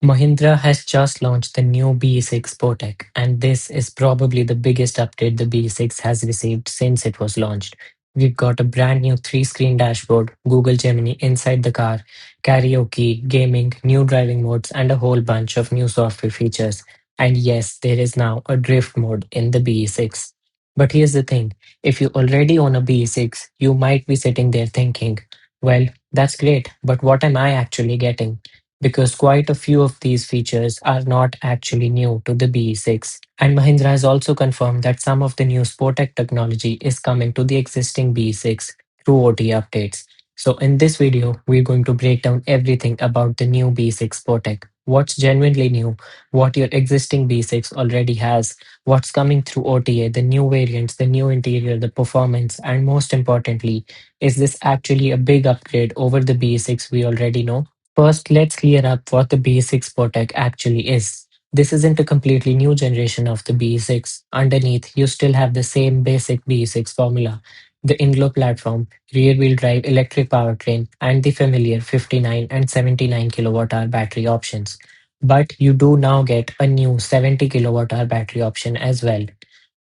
Mahindra has just launched the new BE6 SportEQ, and this is probably the biggest update the BE6 has received since it was launched. We've got a brand new three-screen dashboard, Google Gemini inside the car, karaoke, gaming, new driving modes, and a whole bunch of new software features. And yes, there is now a drift mode in the BE6. But here's the thing, if you already own a BE6, you might be sitting there thinking, well, that's great, but what am I actually getting? Because quite a few of these features are not actually new to the BE6. And Mahindra has also confirmed that some of the new SportEQ technology is coming to the existing BE6 through OTA updates. So in this video, we're going to break down everything about the new B6 SportEQ. What's genuinely new, what your existing B6 already has, what's coming through OTA, the new variants, the new interior, the performance, and most importantly, is this actually a big upgrade over the B6 we already know? First, let's clear up what the BE6 SportEQ actually is. This isn't a completely new generation of the BE6. Underneath, you still have the same basic BE6 formula, the in-glow platform, rear-wheel drive electric powertrain, and the familiar 59 and 79 kilowatt hour battery options. But you do now get a new 70 kilowatt hour battery option as well.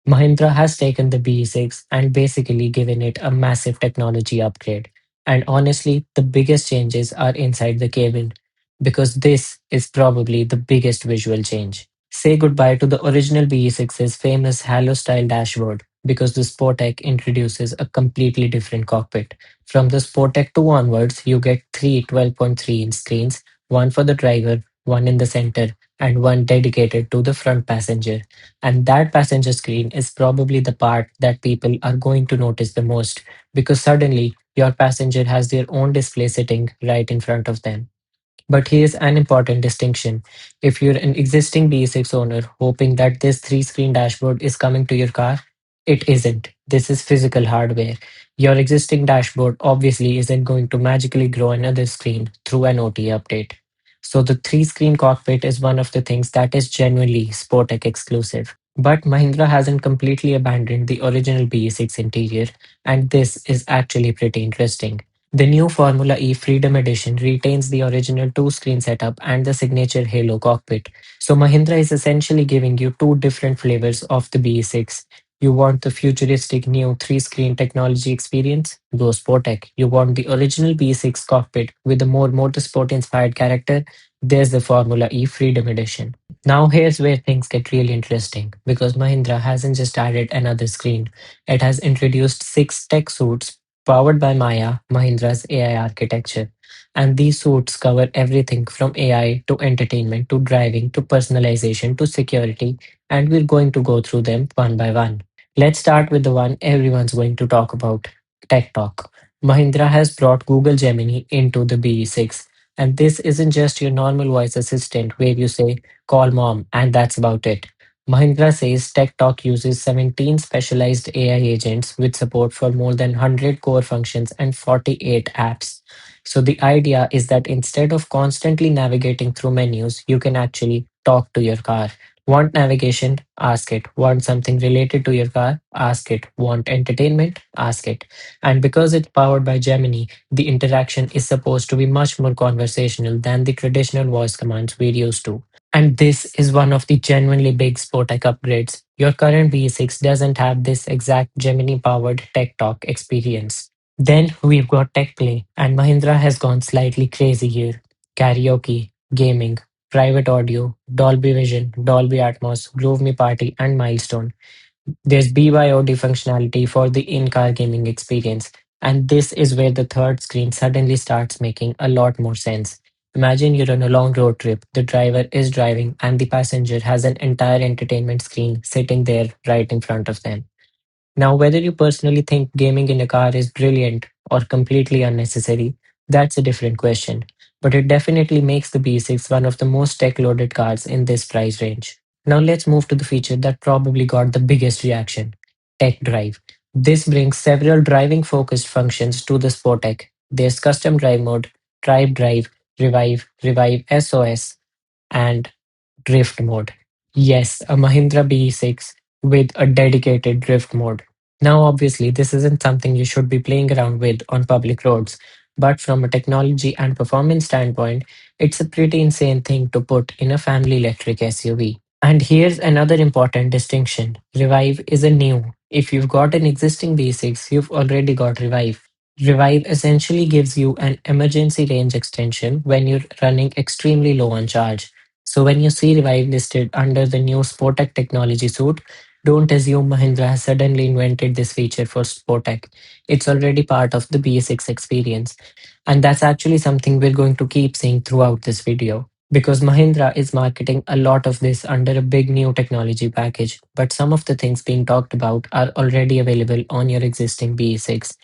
Mahindra has taken the BE6 and basically given it a massive technology upgrade. And honestly, the biggest changes are inside the cabin, because this is probably the biggest visual change. Say goodbye to the original BE6's famous halo style dashboard, because the SportEQ introduces a completely different cockpit. From the SportEQ 2 onwards, you get three 12.3-inch screens, one for the driver, one in the center, and one dedicated to the front passenger. And that passenger screen is probably the part that people are going to notice the most, because suddenly your passenger has their own display sitting right in front of them. But here's an important distinction. If you're an existing BE6 owner hoping that this three-screen dashboard is coming to your car, it isn't. This is physical hardware. Your existing dashboard obviously isn't going to magically grow another screen through an OTA update. So the three-screen cockpit is one of the things that is genuinely Sportec exclusive. But Mahindra hasn't completely abandoned the original BE6 interior, and this is actually pretty interesting. The new Formula E Freedom Edition retains the original two-screen setup and the signature Halo cockpit. So Mahindra is essentially giving you two different flavors of the BE6. You want the futuristic new three-screen technology experience? Go Sportec. You want the original B6 cockpit with a more motorsport-inspired character? There's the Formula E Freedom Edition. Now here's where things get really interesting, because Mahindra hasn't just added another screen. It has introduced six tech suites powered by Maya, Mahindra's AI architecture. And these suites cover everything from AI to entertainment to driving to personalization to security, and we're going to go through them one by one. Let's start with the one everyone's going to talk about, Tech Talk. Mahindra has brought Google Gemini into the BE6, and this isn't just your normal voice assistant where you say, call mom, and that's about it. Mahindra says Tech Talk uses 17 specialized AI agents with support for more than 100 core functions and 48 apps. So the idea is that instead of constantly navigating through menus, you can actually talk to your car. Want navigation? Ask it. Want something related to your car? Ask it. Want entertainment? Ask it. And because it's powered by Gemini, the interaction is supposed to be much more conversational than the traditional voice commands we're used to. And this is one of the genuinely big Sportec upgrades. Your current V6 doesn't have this exact Gemini powered Tech Talk experience. Then we've got Tech Play, and Mahindra has gone slightly crazy here. Karaoke, gaming, private audio, Dolby Vision, Dolby Atmos, Groove Me Party, and Milestone. There's BYOD functionality for the in-car gaming experience, and this is where the third screen suddenly starts making a lot more sense. Imagine you're on a long road trip, the driver is driving, and the passenger has an entire entertainment screen sitting there right in front of them. Now, whether you personally think gaming in a car is brilliant or completely unnecessary, that's a different question. But it definitely makes the B6 one of the most tech-loaded cars in this price range. Now let's move to the feature that probably got the biggest reaction, Tech Drive. This brings several driving-focused functions to the Sportec. There's custom drive mode, Tribe Drive, Revive SOS, and drift mode. Yes, a Mahindra BE6 with a dedicated drift mode. Now, obviously, this isn't something you should be playing around with on public roads, But from a technology and performance standpoint, it's a pretty insane thing to put in a family electric SUV. And here's another important distinction. Revive isn't new. If you've got an existing B6, you've already got Revive. Revive essentially gives you an emergency range extension when you're running extremely low on charge. So when you see Revive listed under the new SPORTEQ technology suite, don't assume Mahindra has suddenly invented this feature for SPORTEQ. It's already part of the BE6 experience. And that's actually something we're going to keep seeing throughout this video. Because Mahindra is marketing a lot of this under a big new technology package, but some of the things being talked about are already available on your existing BE6.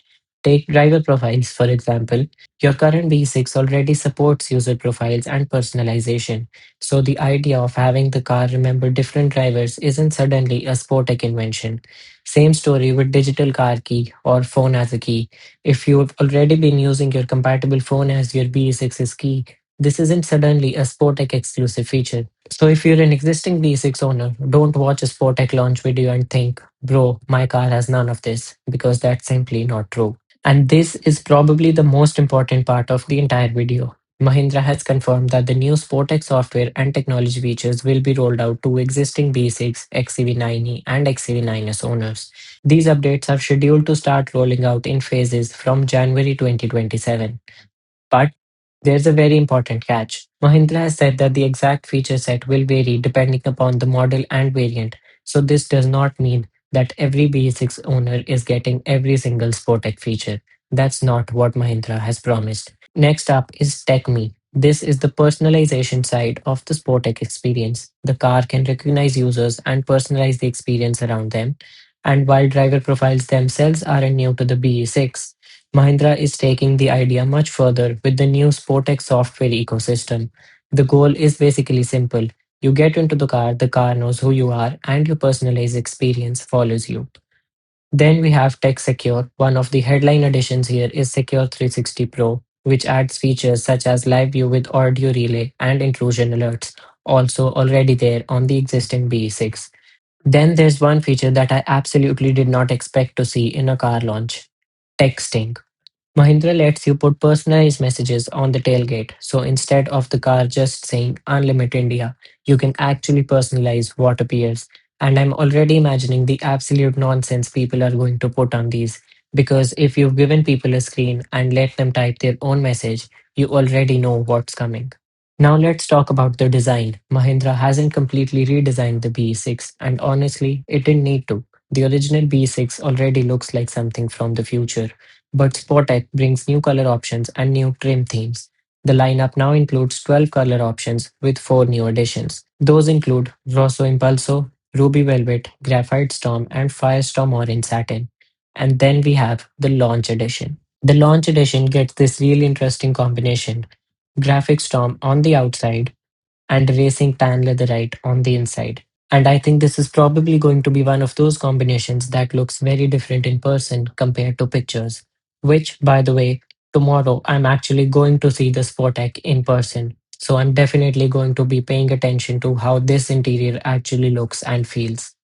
Take driver profiles, for example. Your current B6 already supports user profiles and personalization. So the idea of having the car remember different drivers isn't suddenly a Sportec invention. Same story with digital car key or phone as a key. If you've already been using your compatible phone as your B6's key, this isn't suddenly a Sportec exclusive feature. So if you're an existing B6 owner, don't watch a Sportec launch video and think, bro, my car has none of this, because that's simply not true. And this is probably the most important part of the entire video. Mahindra has confirmed that the new SportX software and technology features will be rolled out to existing B6, XCV9E, and XCV9S owners. These updates are scheduled to start rolling out in phases from January 2027. But there's a very important catch. Mahindra has said that the exact feature set will vary depending upon the model and variant. So this does not mean that every BE6 owner is getting every single Sportec feature. That's not what Mahindra has promised. Next up is TechMe. This is the personalization side of the Sportec experience. The car can recognize users and personalize the experience around them. And while driver profiles themselves aren't new to the BE6, Mahindra is taking the idea much further with the new Sportex software ecosystem. The goal is basically simple. You get into the car knows who you are, and your personalized experience follows you. Then we have Tech Secure. One of the headline additions here is Secure360 Pro, which adds features such as live view with audio relay and intrusion alerts, also already there on the existing BE6. Then there's one feature that I absolutely did not expect to see in a car launch: texting. Mahindra lets you put personalized messages on the tailgate. So instead of the car just saying Unlimit India, you can actually personalize what appears. And I'm already imagining the absolute nonsense people are going to put on these. Because if you've given people a screen and let them type their own message, you already know what's coming. Now let's talk about the design. Mahindra hasn't completely redesigned the B6, and honestly, it didn't need to. The original B6 already looks like something from the future. But Sportec brings new color options and new trim themes. The lineup now includes 12 color options with 4 new additions. Those include Rosso Impulso, Ruby Velvet, Graphite Storm, and Firestorm Orange Satin. And then we have the Launch Edition. The Launch Edition gets this really interesting combination: Graphic Storm on the outside and Racing Tan Leatherite on the inside. And I think this is probably going to be one of those combinations that looks very different in person compared to pictures. Which, by the way, tomorrow I'm actually going to see the Sportec in person. So I'm definitely going to be paying attention to how this interior actually looks and feels.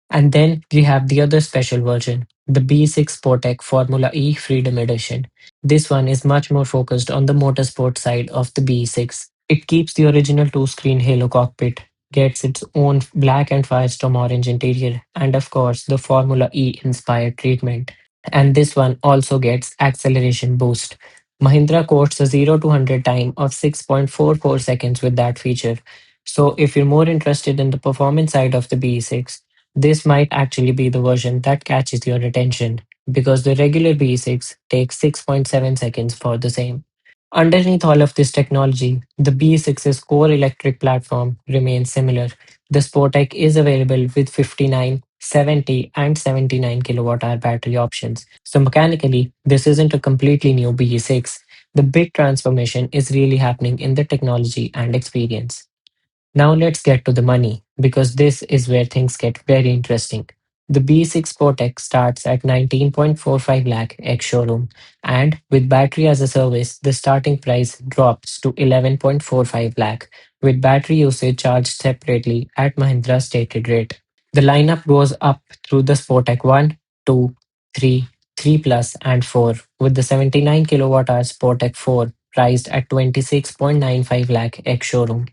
And then we have the other special version, the B6 Sportec Formula E Freedom Edition. This one is much more focused on the motorsport side of the B6. It keeps the original two-screen Halo cockpit, gets its own black and firestorm orange interior, and of course the Formula E inspired treatment. And this one also gets acceleration boost. Mahindra quotes a 0 to 100 time of 6.44 seconds with that feature. So if you're more interested in the performance side of the B6, this might actually be the version that catches your attention, because the regular B6 takes 6.7 seconds for the same. Underneath all of this technology, the B6's core electric platform remains similar. The Sportec is available with 59, 70, and 79 kilowatt hour battery options. So mechanically, this isn't a completely new B6. The big transformation is really happening in the technology and experience. Now let's get to the money, because this is where things get very interesting. The B6 Sportec starts at 19.45 lakh ex showroom, and with battery as a service, the starting price drops to 11.45 lakh, with battery usage charged separately at Mahindra's stated rate. The lineup goes up through the Sportec 1, 2, 3, 3 Plus, and 4, with the 79 kilowatt hour SPORTEQ 4 priced at 26.95 lakh ex showroom.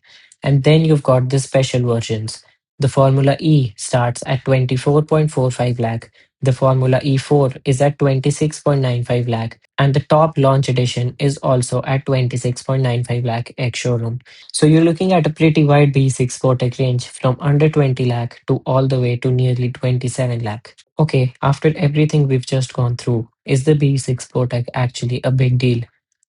And then you've got the special versions. The Formula E starts at 24.45 lakh. The Formula E4 is at 26.95 lakh, and the top launch edition is also at 26.95 lakh ex showroom. So you're looking at a pretty wide B6 Sportec range from under 20 lakh to all the way to nearly 27 lakh. Okay, after everything we've just gone through, is the B6 Sportec actually a big deal?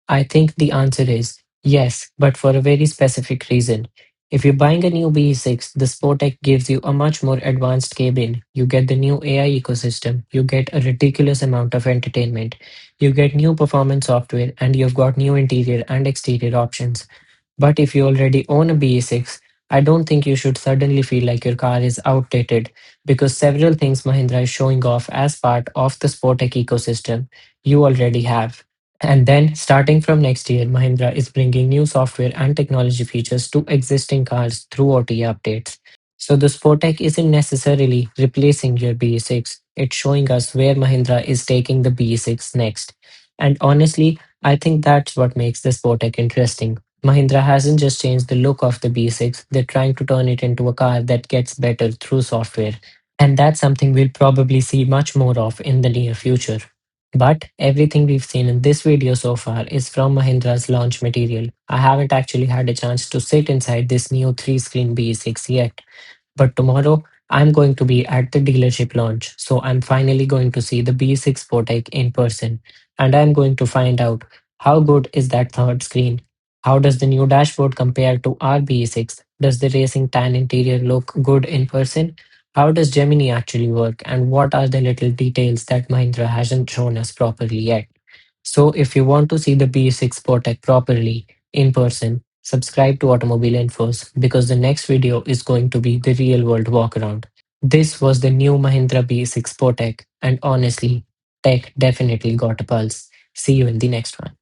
I think the answer is yes, but for a very specific reason. If you're buying a new BE6, the Sportec gives you a much more advanced cabin. You get the new AI ecosystem, you get a ridiculous amount of entertainment, you get new performance software, and you've got new interior and exterior options. But if you already own a BE6, I don't think you should suddenly feel like your car is outdated because several things Mahindra is showing off as part of the Sportec ecosystem you already have. And then, starting from next year, Mahindra is bringing new software and technology features to existing cars through OTA updates. So the Sportec isn't necessarily replacing your BE6, it's showing us where Mahindra is taking the BE6 next. And honestly, I think that's what makes the Sportec interesting. Mahindra hasn't just changed the look of the B6, they're trying to turn it into a car that gets better through software. And that's something we'll probably see much more of in the near future. But everything we've seen in this video so far is from Mahindra's launch material. I haven't actually had a chance to sit inside this new 3-screen B6 yet. But tomorrow, I'm going to be at the dealership launch, so I'm finally going to see the B6 Sportec in person. And I'm going to find out how good is that third screen? How does the new dashboard compare to our B6? Does the racing tan interior look good in person? How does Gemini actually work? And what are the little details that Mahindra hasn't shown us properly yet? So, if you want to see the B6 Sportec properly in person, subscribe to Automobile Infos because the next video is going to be the real world walk around. This was the new Mahindra B6 Sportec, and honestly, tech definitely got a pulse. See you in the next one.